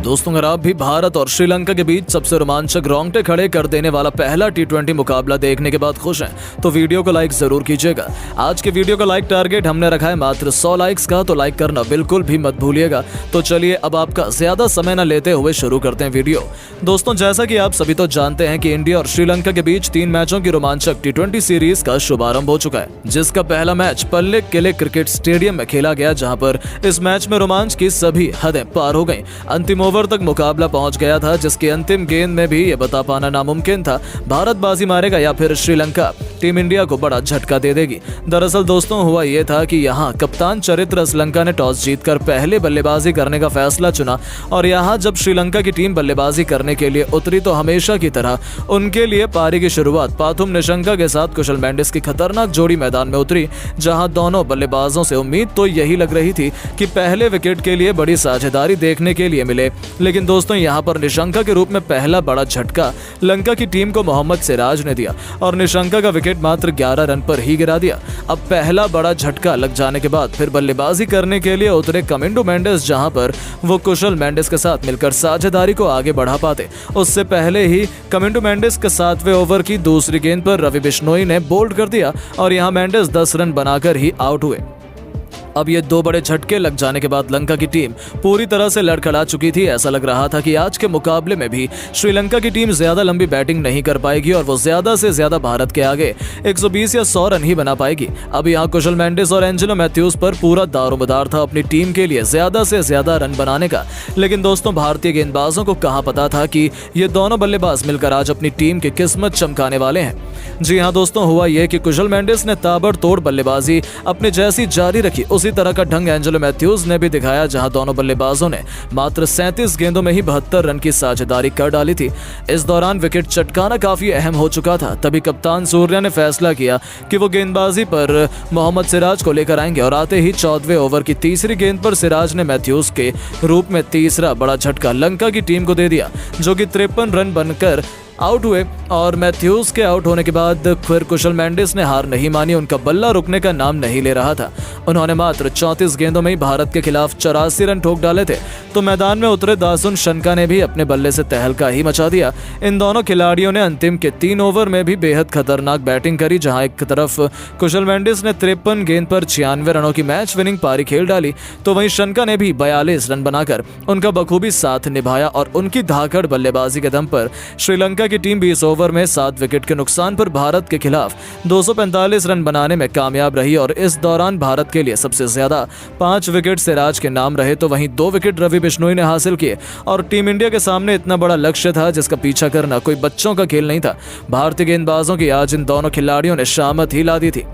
दोस्तों, अगर आप भी भारत और श्रीलंका के बीच सबसे रोमांचक रोंगटे खड़े कर देने वाला पहला T20 मुकाबला देखने के बाद खुश हैं तो वीडियो को लाइक जरूर कीजिएगा। आज के वीडियो का लाइक टारगेट हमने रखा है मात्र 100 लाइक्स का, तो लाइक करना बिल्कुल भी मत भूलिएगा। तो चलिए अब आपका ज्यादा समय न लेते हुए शुरू करते हैं वीडियो। दोस्तों, जैसा कि आप सभी तो जानते हैं कि इंडिया और श्रीलंका के बीच 3 मैचों की रोमांचक T20 सीरीज का शुभारंभ हो चुका है, जिसका पहला मैच पल्ले किले क्रिकेट स्टेडियम में खेला गया, जहां पर इस मैच में रोमांच की सभी हदें पार हो गईं। अंतिम ओवर तक मुकाबला पहुंच गया था, जिसके अंतिम गेंद में भी ये बता पाना नामुमकिन था भारत बाजी मारेगा या फिर श्रीलंका टीम इंडिया को बड़ा झटका दे देगी। दरअसल दोस्तों, हुआ ये था कि यहाँ कप्तान चरित्र श्रीलंका ने टॉस जीतकर पहले बल्लेबाजी करने का फैसला चुना और यहाँ जब श्रीलंका की टीम बल्लेबाजी करने के लिए उतरी तो हमेशा की तरह उनके लिए पारी की शुरुआत पाथुम निशंका के साथ कुशल मेंडिस की खतरनाक जोड़ी मैदान में उतरी, जहां दोनों बल्लेबाजों से उम्मीद तो यही लग रही थी कि पहले विकेट के लिए बड़ी साझेदारी देखने के लिए मिले। लेकिन दोस्तों, यहां पर निशंका के रूप में पहला बड़ा झटका लंका की टीम को मोहम्मद सिराज ने दिया और निशंका का विकेट मात्र 11 रन पर ही गिरा दिया। अब पहला बड़ा झटका लग जाने के बाद फिर बल्लेबाजी करने के लिए उतरे कमिंडो मेंडिस, जहां पर वो कुशल मेंडिस के साथ मिलकर साझेदारी को आगे बढ़ा पाते। उससे पहले ही कमिंडो मेंडिस के 7वें ओवर की दूसरी गेंद पर रवि बिश्नोई ने बोल्ड कर दिया और यहां मेंडिस 10 रन बनाकर ही आउट हुए। अब ये 2 बड़े झटके लग जाने के बाद लंका की टीम पूरी तरह से लड़खड़ा चुकी थी। ऐसा लग रहा था कि आज के मुकाबले में भी श्रीलंका की टीम ज्यादा लंबी बैटिंग नहीं कर पाएगी और वो ज्यादा से ज्यादा भारत के आगे 120 या 100 रन ही बना पाएगी। अब यहाँ कुशल मेंडिस और एंजेलो मैथ्यूज पर पूरा दारोमदार था अपनी टीम के लिए ज्यादा से ज्यादा रन बनाने का। लेकिन दोस्तों, भारतीय गेंदबाजों को कहाँ पता था कि ये दोनों बल्लेबाज मिलकर आज अपनी टीम की किस्मत चमकाने वाले हैं। जी हाँ दोस्तों, हुआ ये कि कुशल मेंडिस ने ताबड़तोड़ बल्लेबाजी अपने जैसी जारी रखी, उसी तरह का ढंग एंजेलो मैथ्यूज ने भी दिखाया, जहां दोनों बल्लेबाजों ने मात्र 37 गेंदों में ही 72 रन की साझेदारी कर डाली थी। इस दौरान विकेट चटकाना काफी अहम हो चुका था। तभी कप्तान सूर्या ने फैसला किया कि वो गेंदबाजी पर मोहम्मद सिराज को लेकर आएंगे और आते ही 14वें ओवर की तीसरी गेंद पर सिराज ने मैथ्यूज के रूप में तीसरा बड़ा झटका लंका की टीम को दे दिया, जो कि 53 रन बनकर आउट हुए। और मैथ्यूज के आउट होने के बाद फिर कुशल मेंडिस ने हार नहीं मानी। उनका बल्ला रुकने का नाम नहीं ले रहा था। उन्होंने मात्र 34 गेंदों में ही भारत के खिलाफ 84 रन ठोक डाले थे। तो मैदान में उतरे दासुन शनका ने भी अपने बल्ले से तहलका ही मचा दिया। इन दोनों खिलाड़ियों ने अंतिम के 3 ओवर में भी बेहद खतरनाक बैटिंग करी, जहां एक तरफ कुशल मेंडिस ने 53 गेंद पर 96 रनों की मैच विनिंग पारी खेल डाली, तो वहीं शनका ने भी 42 रन बनाकर उनका बखूबी साथ निभाया और उनकी धाकड़ बल्लेबाजी के दम पर श्रीलंका की टीम 20 ओवर में 7 विकेट के नुकसान पर भारत के खिलाफ 245 रन बनाने में कामयाब रही। और इस दौरान भारत के लिए सबसे ज्यादा 5 विकेट सिराज के नाम रहे, तो वहीं 2 विकेट रवि बिश्नोई ने हासिल किए। और टीम इंडिया के सामने इतना बड़ा लक्ष्य था जिसका पीछा करना कोई बच्चों का खेल नहीं था। भारतीय गेंदबाजों की आज इन दोनों खिलाड़ियों ने शामत ही ला दी थी।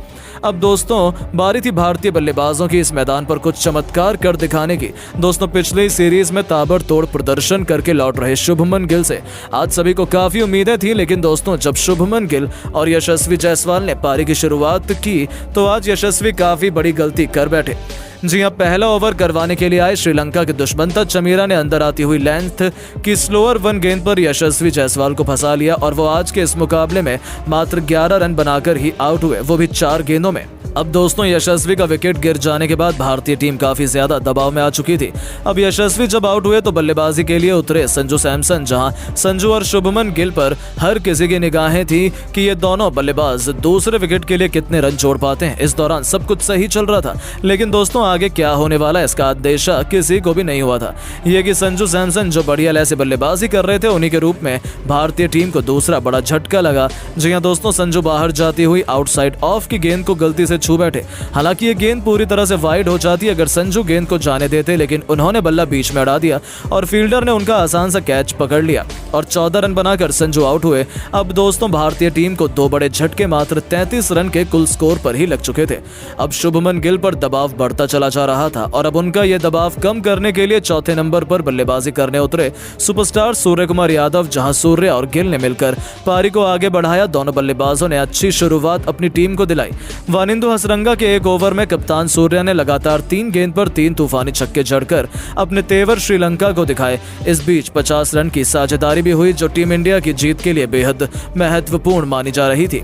अब दोस्तों, बारी थी भारतीय बल्लेबाजों की इस मैदान पर कुछ चमत्कार कर दिखाने की। दोस्तों, पिछले सीरीज में ताबड़तोड़ प्रदर्शन करके लौट रहे शुभमन गिल से आज सभी को काफी उम्मीदें थी। लेकिन दोस्तों, जब शुभमन गिल और यशस्वी जायसवाल ने पारी की शुरुआत की तो आज यशस्वी काफी बड़ी गलती कर बैठे। जी हां, पहला ओवर करवाने के लिए आए श्रीलंका के दुष्मंता चमीरा ने अंदर आती हुई लेंथ की स्लोअर 1 गेंद पर यशस्वी जायसवाल को फंसा लिया और वो आज के इस मुकाबले में मात्र 11 रन बनाकर ही आउट हुए, वो भी 4 गेंदों में। अब दोस्तों, यशस्वी का विकेट गिर जाने के बाद भारतीय टीम काफी ज्यादा दबाव में आ चुकी थी। अब यशस्वी जब आउट हुए तो बल्लेबाजी के लिए उतरे संजू सैमसन, जहां संजू और शुभमन गिल पर हर किसी की निगाहें थी कि ये दोनों बल्लेबाज दूसरे विकेट के लिए कितने रन जोड़ पाते हैं। इस दौरान सब कुछ सही चल रहा था, लेकिन दोस्तों आगे क्या होने वाला है इसका अंदेशा किसी को भी नहीं हुआ था। ये कि संजू सैमसन जो बढ़िया लय बल्लेबाजी कर रहे थे, उन्हीं के रूप में भारतीय टीम को दूसरा बड़ा झटका लगा। जी हां दोस्तों, संजू बाहर जाती हुई आउटसाइड ऑफ की गेंद को गलती से छू बैठे। हालांकि ये गेंद पूरी तरह से वाइड हो जाती अगर संजू गेंद को जाने देते, लेकिन उन्होंने बल्ला बीच में अड़ा दिया और फील्डर ने उनका आसान सा कैच पकड़ लिया और 14 रन बनाकर संजू आउट हुए। अब दोस्तों, भारतीय टीम को 2 बड़े झटके मात्र 33 रन के कुल स्कोर पर ही लग चुके थे। अब शुभमन गिल पर दबाव बढ़ता चला जा रहा था और अब उनका यह दबाव कम करने के लिए चौथे नंबर पर बल्लेबाजी करने उतरे सुपरस्टार सूर्य कुमार यादव, जहां सूर्य और गिल ने मिलकर पारी को आगे बढ़ाया। दोनों बल्लेबाजों ने अच्छी शुरुआत अपनी टीम को दिलाई। वानिंदु हसरंगा के 1 ओवर में कप्तान सूर्या ने लगातार 3 गेंद पर 3 तूफानी छक्के जड़कर अपने तेवर श्रीलंका को दिखाए। इस बीच 50 रन की साझेदारी भी हुई, जो टीम इंडिया की जीत के लिए बेहद महत्वपूर्ण मानी जा रही थी।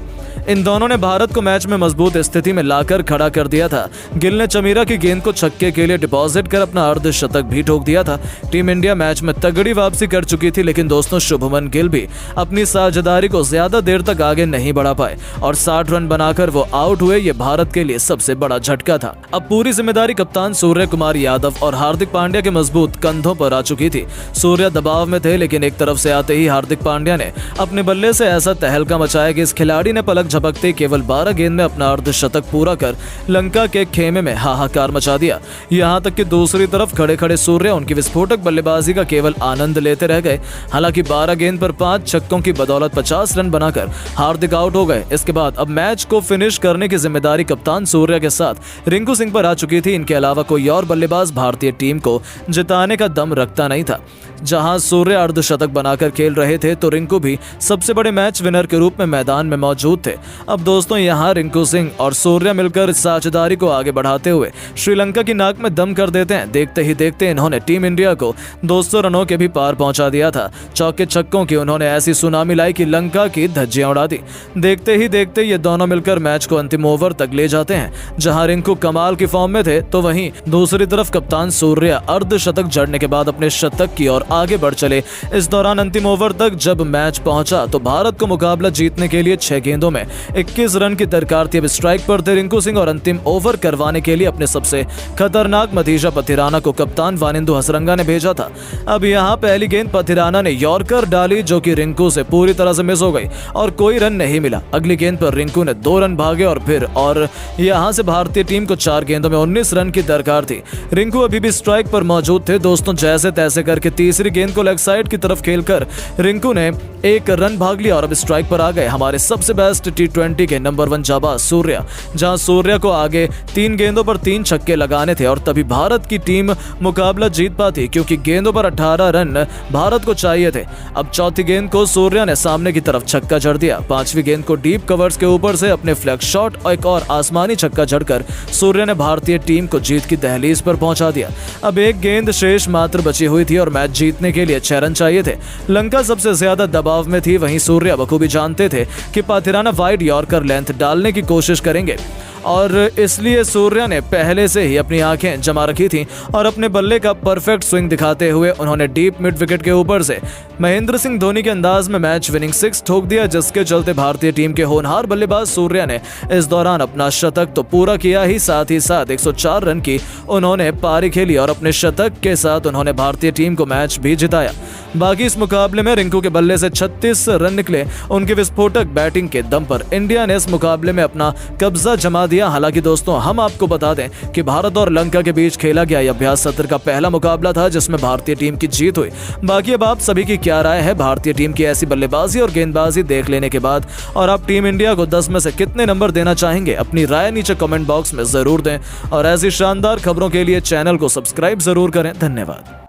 इन दोनों ने भारत को मैच में मजबूत स्थिति में लाकर खड़ा कर दिया था। गिल ने चमीरा की गेंद को छक्के के लिए डिपॉजिट कर अपना अर्धशतक भी ठोक दिया था। टीम इंडिया मैच में तगड़ी वापसी कर चुकी थी, लेकिन दोस्तों शुभमन गिल भी अपनी साझेदारी को ज्यादा देर तक आगे नहीं बढ़ा पाए और 60 रन बनाकर वो आउट हुए। ये भारत के लिए सबसे बड़ा झटका था। अब पूरी जिम्मेदारी कप्तान सूर्य कुमार यादव और हार्दिक पांड्या के मजबूत कंधों पर आ चुकी थी। सूर्य दबाव में थे, लेकिन एक तरफ से आते ही हार्दिक पांड्या ने अपने बल्ले से ऐसा तहलका मचाया कि इस खिलाड़ी ने पलक झपकते केवल 12 गेंद में अपना अर्धशतक पूरा कर लंका के खेमे में हाहाकार मचा दिया। यहाँ तक कि दूसरी तरफ खड़े खड़े सूर्य उनकी विस्फोटक बल्लेबाजी का केवल आनंद लेते रह गए। हालांकि 12 गेंद पर 5 छक्कों की बदौलत 50 रन बनाकर हार्दिक आउट हो गए। इसके बाद अब मैच को फिनिश करने की जिम्मेदारी कप्तान सूर्य के साथ रिंकू सिंह पर आ चुकी थी। इनके अलावा कोई और बल्लेबाज भारतीय टीम को जिताने का दम रखता नहीं था। जहां सूर्य अर्धशतक बनाकर खेल रहे थे तो रिंकू भी सबसे बड़े मैच विनर के रूप में मैदान में मौजूद थे। अब दोस्तों यहां रिंकू सिंह और सूर्य मिलकर साझेदारी को आगे बढ़ाते हुए श्रीलंका की नाक में दम कर देते हैं। देखते ही देखते इन्होंने टीम इंडिया को 200 रनों के भी पार पहुंचा दिया था। चौके छक्कों की उन्होंने ऐसी सुनामी लाई कि लंका की धज्जियां उड़ा दी। देखते ही देखते ये दोनों मिलकर मैच को अंतिम ओवर तक ले जाते हैं। जहां रिंकू कमाल की फॉर्म में थे तो वहीं दूसरी तरफ कप्तान सूर्य अर्धशतक जड़ने के बाद अपने शतक की ओर आगे बढ़ चले। इस दौरान अंतिम ओवर तक जब मैच पहुंचा तो भारत को मुकाबला जीतने के लिए 6 गेंदों में 21 रन की दरकार थी। अब स्ट्राइक पर थे रिंकू सिंह और अंतिम ओवर करवाने के लिए अपने सबसे खतरनाक मतीजा पथिराना को कप्तान वानिंदु हसरंगा ने भेजा था। अब यहाँ पहली गेंद पथिराना ने यॉर्कर डाली जो कि रिंकू से पूरी तरह से मिस हो गई और कोई रन नहीं मिला। अगली गेंद पर रिंकू ने 2 रन भागे और यहाँ से भारतीय टीम को 4 गेंदों में 19 रन की दरकार थी। रिंकू अभी भी स्ट्राइक पर मौजूद थे। दोस्तों जैसे तैसे करके तीसरी गेंद को लेग साइड की तरफ खेलकर रिंकू ने 1 रन भाग लिया और अब स्ट्राइक पर आ गए हमारे सबसे बेस्ट T20 के नंबर 1 जाबाज सूर्य। जहां सूर्य को आगे 3 गेंदों पर 3 छक्के लगाने थे और तभी भारत की टीम मुकाबला जीत पाती, क्योंकि गेंदों पर 18 रन भारत को चाहिए थे। अब चौथी गेंद को सूर्य ने सामने की तरफ छक्का जड़ दिया। 5वीं गेंद को डीप कवर्स के ऊपर से अपने फ्लैग शॉट और एक और आसमानी छक्का जड़कर सूर्य ने भारतीय टीम को जीत की दहलीज पर पहुंचा दिया। अब एक गेंद शेष मात्र बची हुई थी और मैच जीतने के लिए 6 रन चाहिए थे। लंका सबसे ज्यादा दबाव में थी। वहीं सूर्य बखूबी जानते थे कि पथिराना वाइड यॉर्कर लेंथ डालने की कोशिश करेंगे और इसलिए सूर्य ने पहले से ही अपनी आंखें जमा रखी थीं और अपने बल्ले का परफेक्ट स्विंग दिखाते हुए उन्होंने डीप मिड विकेट के ऊपर से महेंद्र सिंह धोनी के अंदाज में मैच विनिंग 6 ठोक दिया, जिसके चलते भारतीय टीम के होनहार बल्लेबाज सूर्य ने इस दौरान अपना शतक तो पूरा किया ही साथ 104 रन की उन्होंने पारी खेली और अपने शतक के साथ उन्होंने भारतीय टीम को मैच भी जिताया। बाकी इस मुकाबले में रिंकू के बल्ले से 36 रन निकले। उनके विस्फोटक बैटिंग के दम पर इंडिया ने इस मुकाबले में अपना कब्जा जमा दिया। हालांकि दोस्तों हम आपको बता दें कि भारत और लंका के बीच खेला गया यह अभ्यास सत्र का पहला मुकाबला था जिसमें भारतीय टीम की जीत हुई। बाकी अब आप सभी की क्या राय है भारतीय टीम की ऐसी बल्लेबाजी और गेंदबाजी देख लेने के बाद, और आप टीम इंडिया को 10 में से कितने नंबर देना चाहेंगे? अपनी राय नीचे कमेंट बॉक्स में जरूर दें और ऐसी शानदार खबरों के लिए चैनल को सब्सक्राइब जरूर करें। धन्यवाद।